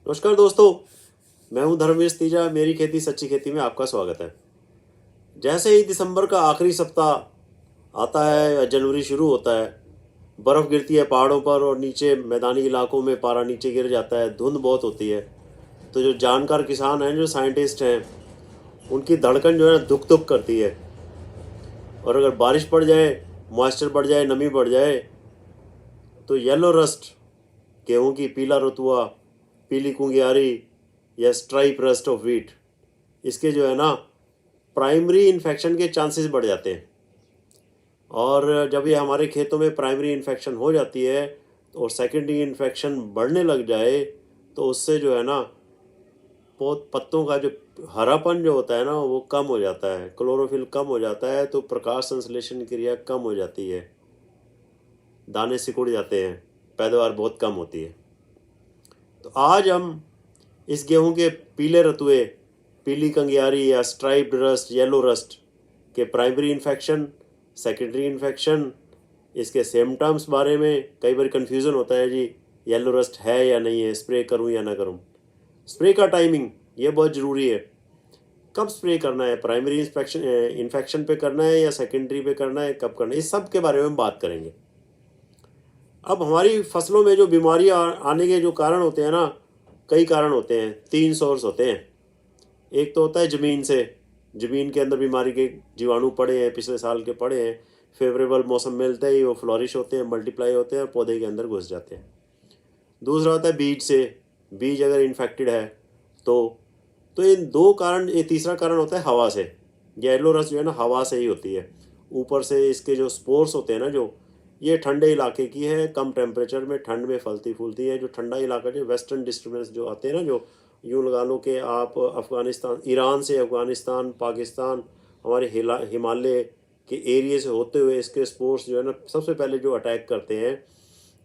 नमस्कार दोस्तों, मैं हूं धर्मवीर तीजा। मेरी खेती सच्ची खेती में आपका स्वागत है। जैसे ही दिसंबर का आखिरी सप्ताह आता है या जनवरी शुरू होता है, बर्फ़ गिरती है पहाड़ों पर और नीचे मैदानी इलाकों में पारा नीचे गिर जाता है, धुंध बहुत होती है। तो जो जानकार किसान हैं, जो साइंटिस्ट हैं, उनकी धड़कन जो है दुख दुख करती है। और अगर बारिश पड़ जाए, मॉइस्चर बढ़ जाए, नमी बढ़ जाए, तो येलो रस्ट, गेहूँ की पीला रतुआ, पीली कुंगियारी या स्ट्राइप रस्ट ऑफ व्हीट, इसके जो है ना प्राइमरी इन्फेक्शन के चांसेस बढ़ जाते हैं। और जब ये हमारे खेतों में प्राइमरी इन्फेक्शन हो जाती है और सेकेंडरी इन्फेक्शन बढ़ने लग जाए, तो उससे जो है ना पत्तों का जो हरापन जो होता है ना वो कम हो जाता है, क्लोरोफिल कम हो जाता है, तो प्रकाश संश्लेषण क्रिया कम हो जाती है, दाने सिकुड़ जाते हैं, पैदावार बहुत कम होती है। तो आज हम इस गेहूं के पीले रतुए, पीली कंगियारी या स्ट्राइप्ड रस्ट, येलो रस्ट के प्राइमरी इन्फेक्शन, सेकेंडरी इन्फेक्शन, इसके सिम्टम्स बारे में कई बार कन्फ्यूज़न होता है जी, येलो रस्ट है या नहीं है, स्प्रे करूं या ना करूं। स्प्रे का टाइमिंग ये बहुत ज़रूरी है। कब स्प्रे करना है, प्राइमरी इन्फेक्शन पे करना है या सेकेंडरी पे करना है, कब करना है, इस सब के बारे में हम बात करेंगे। अब हमारी फसलों में जो बीमारियाँ आने के जो कारण होते हैं ना, कई कारण होते हैं, 3 सोर्स होते हैं। एक तो होता है ज़मीन से, ज़मीन के अंदर बीमारी के जीवाणु पड़े हैं, पिछले साल के पड़े हैं, फेवरेबल मौसम मिलते ही वो फ्लॉरिश होते हैं, मल्टीप्लाई होते हैं और पौधे के अंदर घुस जाते हैं। दूसरा होता है बीज से, बीज अगर इन्फेक्टेड है तो इन दो कारण, ये तीसरा कारण होता है हवा से। येलो रस्ट जो है ना हवा से ही होती है। ऊपर से इसके जो स्पोर्स होते हैं ना, जो ये ठंडे इलाके की है, कम टेम्परेचर में ठंड में फलती फूलती है। जो ठंडा इलाका जो वेस्टर्न डिस्टर्बेंस जो आते हैं ना, जो यूँ लगा लो कि आप अफ़गानिस्तान, ईरान से अफ़गानिस्तान, पाकिस्तान, हमारे हिमालय के एरिए से होते हुए इसके स्पोर्स जो है ना सबसे पहले जो अटैक करते हैं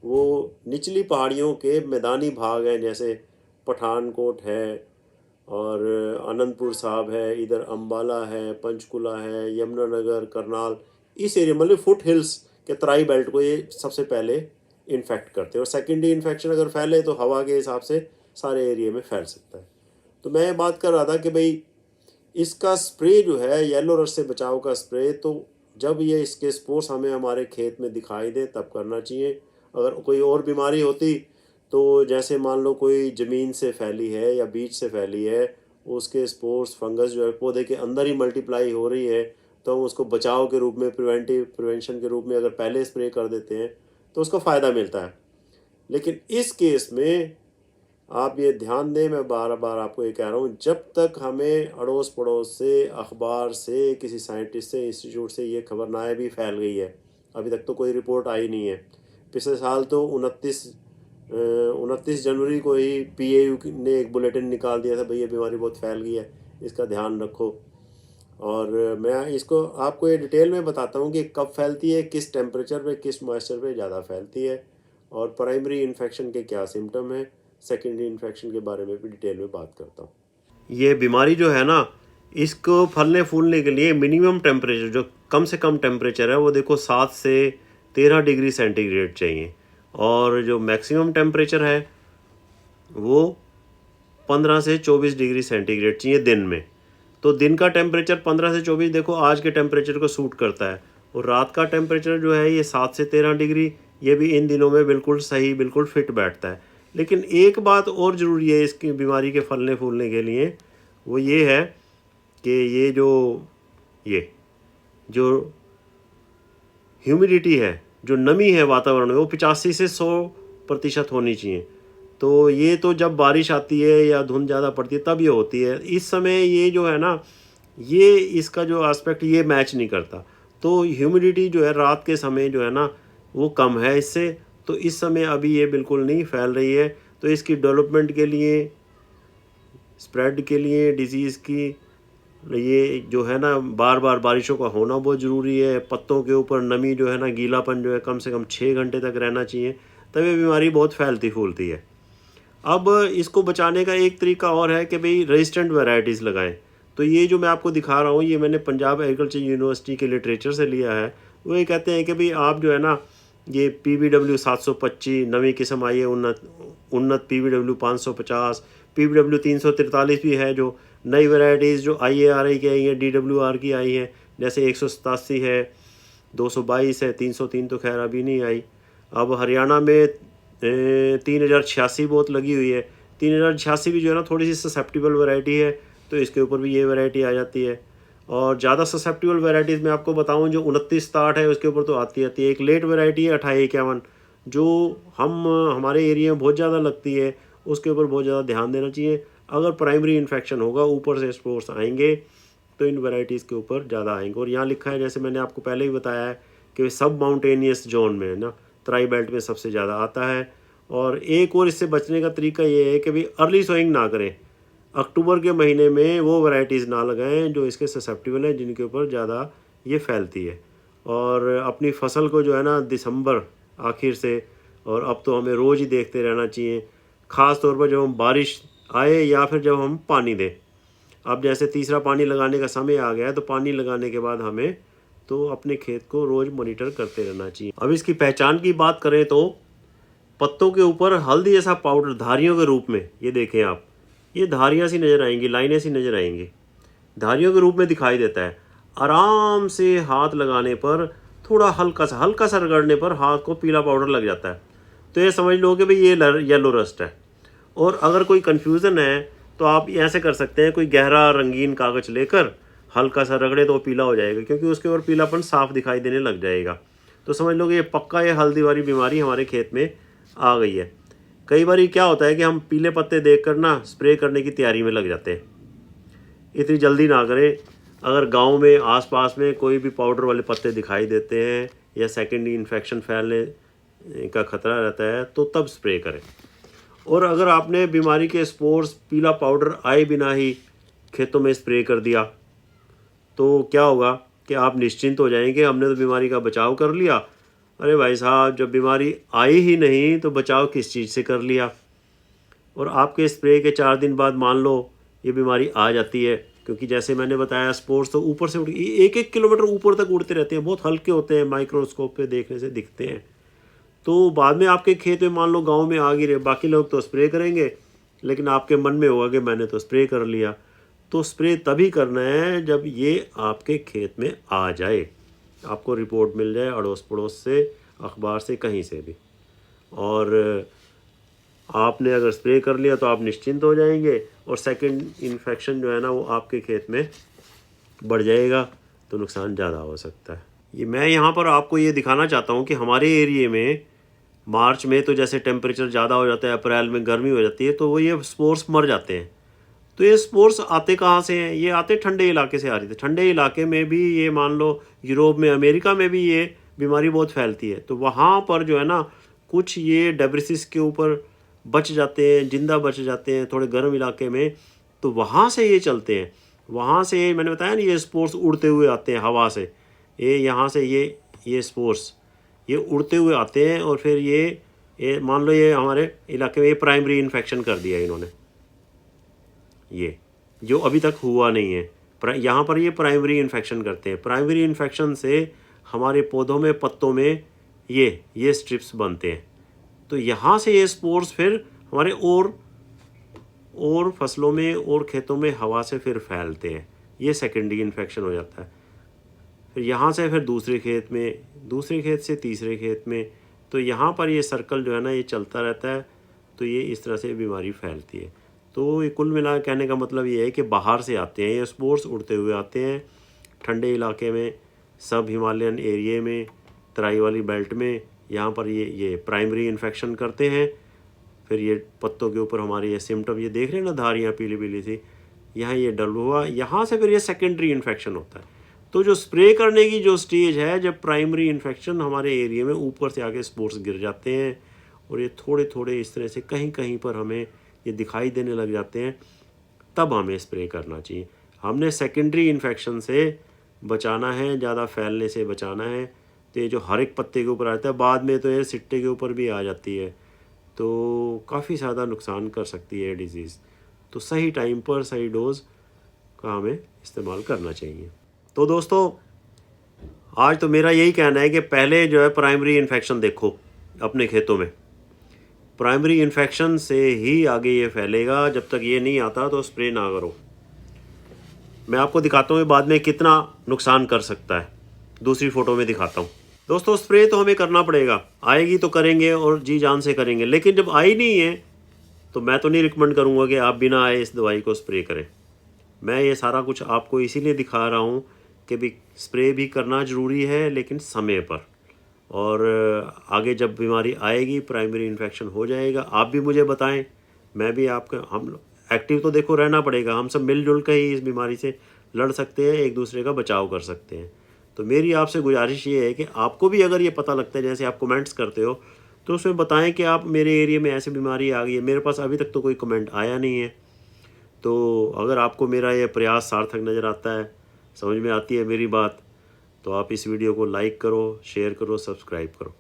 वो निचली पहाड़ियों के मैदानी भाग हैं, जैसे पठानकोट है और अनंतपुर साहब है, इधर अम्बाला है, पंचकुला है, यमुनानगर, करनाल, इस एरिया मतलब फुट हिल्स के तराई बेल्ट को ये सबसे पहले इन्फेक्ट करते हैं। और सेकेंडरी इन्फेक्शन अगर फैले तो हवा के हिसाब से सारे एरिया में फैल सकता है। तो मैं बात कर रहा था कि भाई इसका स्प्रे जो है, येलो रस्ट से बचाव का स्प्रे, तो जब ये इसके स्पोर्स हमें हमारे खेत में दिखाई दे तब करना चाहिए। अगर कोई और बीमारी होती तो जैसे मान लो कोई ज़मीन से फैली है या बीज से फैली है, उसके स्पोर्स फंगस जो है पौधे के अंदर ही मल्टीप्लाई हो रही है, तो हम उसको बचाव के रूप में, प्रिवेंशन के रूप में अगर पहले स्प्रे कर देते हैं तो उसका फ़ायदा मिलता है। लेकिन इस केस में आप ये ध्यान दें, मैं बार बार आपको ये कह रहा हूँ, जब तक हमें अड़ोस पड़ोस से, अखबार से, किसी साइंटिस्ट से, इंस्टीट्यूट से ये खबर ना है भी फैल गई है, अभी तक तो कोई रिपोर्ट आई नहीं है। पिछले साल तो 29 जनवरी को ही PAU ने एक बुलेटिन निकाल दिया था, भाई ये बीमारी बहुत फैल गई है, इसका ध्यान रखो। और मैं इसको आपको ये डिटेल में बताता हूँ कि कब फैलती है, किस टेम्परेचर पे, किस मॉइस्चर पे ज़्यादा फैलती है, और प्राइमरी इन्फेक्शन के क्या सिम्टम है, सेकेंडरी इन्फेक्शन के बारे में भी डिटेल में बात करता हूँ। ये बीमारी जो है ना, इसको फलने फूलने के लिए मिनिमम टेम्परेचर, जो कम से कम टेम्परेचर है वो देखो 7 से 13 डिग्री सेंटीग्रेड चाहिए, और जो मैक्सिमम टेम्परेचर है वो 15 से 24 डिग्री सेंटीग्रेड चाहिए दिन में। तो दिन का टेम्परेचर 15 से 24 देखो आज के टेम्परेचर को सूट करता है, और रात का टेम्परेचर जो है ये 7 से 13 डिग्री, ये भी इन दिनों में बिल्कुल सही, बिल्कुल फिट बैठता है। लेकिन एक बात और ज़रूरी है इसकी बीमारी के फलने फूलने के लिए, वो ये है कि ये जो ह्यूमिडिटी है, जो नमी है वातावरण में, वो 85 से 100% होनी चाहिए। तो ये तो जब बारिश आती है या धुंध ज़्यादा पड़ती है तब ये होती है। इस समय ये जो है ना, ये इसका जो एस्पेक्ट ये मैच नहीं करता। तो ह्यूमिडिटी जो है रात के समय जो है ना वो कम है इससे, तो इस समय अभी ये बिल्कुल नहीं फैल रही है। तो इसकी डेवलपमेंट के लिए, स्प्रेड के लिए डिजीज़ की, ये जो है ना बार बार बारिशों का होना बहुत ज़रूरी है। पत्तों के ऊपर नमी जो है ना, गीलापन जो है कम से कम 6 घंटे तक रहना चाहिए, तब ये बीमारी बहुत फैलती फूलती है। अब इसको बचाने का एक तरीका और है कि भाई रेजिस्टेंट वैरायटीज़ लगाएं। तो ये जो मैं आपको दिखा रहा हूँ, ये मैंने पंजाब एग्रीकल्चर यूनिवर्सिटी के लिटरेचर से लिया है। वो ये कहते हैं कि भाई आप जो है ना ये PBW 725 नवी किस्म आई है, उन्नत PBW 550, PBW 343 भी है, जो नई वैरायटीज़ जो IARI की आई है, DWR की आई है, जैसे 187 है, 222 है, 303 तो खैर अभी नहीं आई। अब हरियाणा में 3086 बहुत लगी हुई है। 3086 भी जो है ना थोड़ी सी ससेप्टिबल वैरायटी है, तो इसके ऊपर भी ये वैरायटी आ जाती है। और ज़्यादा ससेप्टिबल वैराइटीज़ में आपको बताऊं, जो 2960 है उसके ऊपर तो आती है। एक लेट वैरायटी है 2851, जो हमारे एरिया में बहुत ज़्यादा लगती है, उसके ऊपर बहुत ज़्यादा ध्यान देना चाहिए। अगर प्राइमरी इन्फेक्शन होगा, ऊपर से स्पोर्स आएंगे, तो इन वैराइटीज़ के ऊपर ज़्यादा आएंगे। और यहाँ लिखा है, जैसे मैंने आपको पहले ही बताया है, कि सब माउंटेनियस जोन में ना, तराई बेल्ट में सबसे ज़्यादा आता है। और एक और इससे बचने का तरीका ये है कि भाई अर्ली सोइंग ना करें। अक्टूबर के महीने में वो वैराइटीज़ ना लगाएं जो इसके ससेप्टिबल है, जिनके ऊपर ज़्यादा ये फैलती है। और अपनी फसल को जो है ना दिसंबर आखिर से, और अब तो हमें रोज़ ही देखते रहना चाहिए, ख़ास तौर पर जब हम बारिश आए या फिर जब हम पानी दें। अब जैसे तीसरा पानी लगाने का समय आ गया है, तो पानी लगाने के बाद हमें तो अपने खेत को रोज़ मॉनिटर करते रहना चाहिए। अब इसकी पहचान की बात करें तो पत्तों के ऊपर हल्दी जैसा पाउडर धारियों के रूप में, ये देखें आप, ये धारियाँ सी नज़र आएंगी, लाइनें सी नज़र आएंगी, धारियों के रूप में दिखाई देता है। आराम से हाथ लगाने पर, थोड़ा हल्का सा रगड़ने पर हाथ को पीला पाउडर लग जाता है, तो ये समझ लो कि भाई ये येलो रस्ट है। और अगर कोई कन्फ्यूज़न है तो आप ऐसे कर सकते हैं, कोई गहरा रंगीन कागज़ लेकर हल्का सा रगड़े तो पीला हो जाएगा, क्योंकि उसके ऊपर पीलापन साफ दिखाई देने लग जाएगा। तो समझ लो कि ये पक्का ये हल्दी वाली बीमारी हमारे खेत में आ गई है। कई बार क्या होता है कि हम पीले पत्ते देखकर ना स्प्रे करने की तैयारी में लग जाते हैं। इतनी जल्दी ना करें। अगर गांव में आसपास में कोई भी पाउडर वाले पत्ते दिखाई देते हैं या सेकेंडरी इन्फेक्शन फैलने का खतरा रहता है, तो तब स्प्रे करें। और अगर आपने बीमारी के स्पोर्स पीला पाउडर आए बिना ही खेतों में स्प्रे कर दिया, तो क्या होगा कि आप निश्चिंत हो जाएंगे, हमने तो बीमारी का बचाव कर लिया। अरे भाई साहब, जब बीमारी आई ही नहीं तो बचाव किस चीज़ से कर लिया। और आपके स्प्रे के 4 दिन बाद मान लो ये बीमारी आ जाती है, क्योंकि जैसे मैंने बताया स्पोर्स तो ऊपर से 1-1 किलोमीटर ऊपर तक उड़ते रहते हैं, बहुत हल्के होते हैं, माइक्रोस्कोप पे देखने से दिखते हैं। तो बाद में आपके खेत में मान लो गांव में आ गिरे, बाकी लोग तो स्प्रे करेंगे, लेकिन आपके मन में होगा कि मैंने तो स्प्रे कर लिया। तो स्प्रे तभी करना है जब ये आपके खेत में आ जाए, आपको रिपोर्ट मिल जाए अड़ोस पड़ोस से, अखबार से, कहीं से भी। और आपने अगर स्प्रे कर लिया तो आप निश्चिंत हो जाएंगे, और सेकंड इन्फेक्शन जो है ना वो आपके खेत में बढ़ जाएगा, तो नुकसान ज़्यादा हो सकता है। ये मैं यहाँ पर आपको ये दिखाना चाहता हूँ कि हमारे एरिए में मार्च में तो जैसे टेम्परेचर ज़्यादा हो जाता है, अप्रैल में गर्मी हो जाती है, तो वो ये स्पोर्स मर जाते हैं। तो ये स्पोर्स आते कहाँ से हैं? ये आते ठंडे इलाके से आ रही थी। ठंडे इलाके में भी ये मान लो यूरोप में, अमेरिका में भी ये बीमारी बहुत फैलती है। तो वहाँ पर जो है ना कुछ ये डेब्रिसिस के ऊपर बच जाते हैं, जिंदा बच जाते हैं थोड़े गर्म इलाके में, तो वहाँ से ये चलते हैं। वहाँ से मैंने बताया ना, ये स्पोर्स उड़ते हुए आते हैं हवा से, ये यहाँ से ये स्पोर्स ये उड़ते हुए आते हैं, और फिर ये मान लो ये हमारे इलाके में ये प्राइमरी इन्फेक्शन कर दिया इन्होंने, ये जो अभी तक हुआ नहीं है। यहाँ पर ये प्राइमरी इन्फेक्शन करते हैं। प्राइमरी इन्फेक्शन से हमारे पौधों में, पत्तों में ये स्ट्रिप्स बनते हैं। तो यहाँ से ये स्पोर्स फिर हमारे और फसलों में और खेतों में हवा से फिर फैलते हैं, ये सेकेंडरी इन्फेक्शन हो जाता है। फिर यहाँ से फिर दूसरे खेत में, दूसरे खेत से तीसरे खेत में, तो यहाँ पर ये सर्कल जो है ना ये चलता रहता है। तो ये इस तरह से बीमारी फैलती है। तो ये कुल मिला कहने का मतलब ये है कि बाहर से आते हैं ये स्पोर्स, उड़ते हुए आते हैं ठंडे इलाके में, सब हिमालयन एरिए में, तराई वाली बेल्ट में, यहाँ पर ये प्राइमरी इन्फेक्शन करते हैं। फिर ये पत्तों के ऊपर हमारे ये सिम्टम ये देख रहे हैं ना, धारियाँ पीली पीली सी, यहाँ ये डल हुआ, यहाँ से फिर ये सेकेंडरी इन्फेक्शन होता है। तो जो स्प्रे करने की जो स्टेज है, जब प्राइमरी इन्फेक्शन हमारे एरिया में ऊपर से आके स्पोर्स गिर जाते हैं और ये थोड़े थोड़े इस तरह से कहीं कहीं पर हमें ये दिखाई देने लग जाते हैं, तब हमें स्प्रे करना चाहिए। हमने सेकेंडरी इन्फेक्शन से बचाना है, ज़्यादा फैलने से बचाना है। तो ये जो हर एक पत्ते के ऊपर आता है, बाद में तो ये सिट्टे के ऊपर भी आ जाती है, तो काफ़ी ज़्यादा नुकसान कर सकती है डिज़ीज़। तो सही टाइम पर सही डोज़ का हमें इस्तेमाल करना चाहिए। तो दोस्तों, आज तो मेरा यही कहना है कि पहले जो है प्राइमरी इन्फेक्शन देखो अपने खेतों में। प्राइमरी इन्फेक्शन से ही आगे ये फैलेगा, जब तक ये नहीं आता तो स्प्रे ना करो। मैं आपको दिखाता हूँ बाद में कितना नुकसान कर सकता है, दूसरी फ़ोटो में दिखाता हूँ। दोस्तों स्प्रे तो हमें करना पड़ेगा, आएगी तो करेंगे और जी जान से करेंगे, लेकिन जब आई नहीं है तो मैं तो नहीं रिकमेंड करूँगा कि आप बिना आए इस दवाई को स्प्रे करें। मैं ये सारा कुछ आपको इसीलिए दिखा रहा हूँ कि भी स्प्रे भी करना ज़रूरी है, लेकिन समय पर। और आगे जब बीमारी आएगी, प्राइमरी इन्फेक्शन हो जाएगा, आप भी मुझे बताएं, मैं भी आपका, हम एक्टिव तो देखो रहना पड़ेगा। हम सब मिलजुल कर ही इस बीमारी से लड़ सकते हैं, एक दूसरे का बचाव कर सकते हैं। तो मेरी आपसे गुजारिश ये है कि आपको भी अगर ये पता लगता है, जैसे आप कमेंट्स करते हो, तो उसमें बताएं कि आप मेरे एरिया में ऐसी बीमारी आ गई है। मेरे पास अभी तक तो कोई कमेंट आया नहीं है। तो अगर आपको मेरा ये प्रयास सार्थक नज़र आता है, समझ में आती है मेरी बात, तो आप इस वीडियो को लाइक करो, शेयर करो, सब्सक्राइब करो।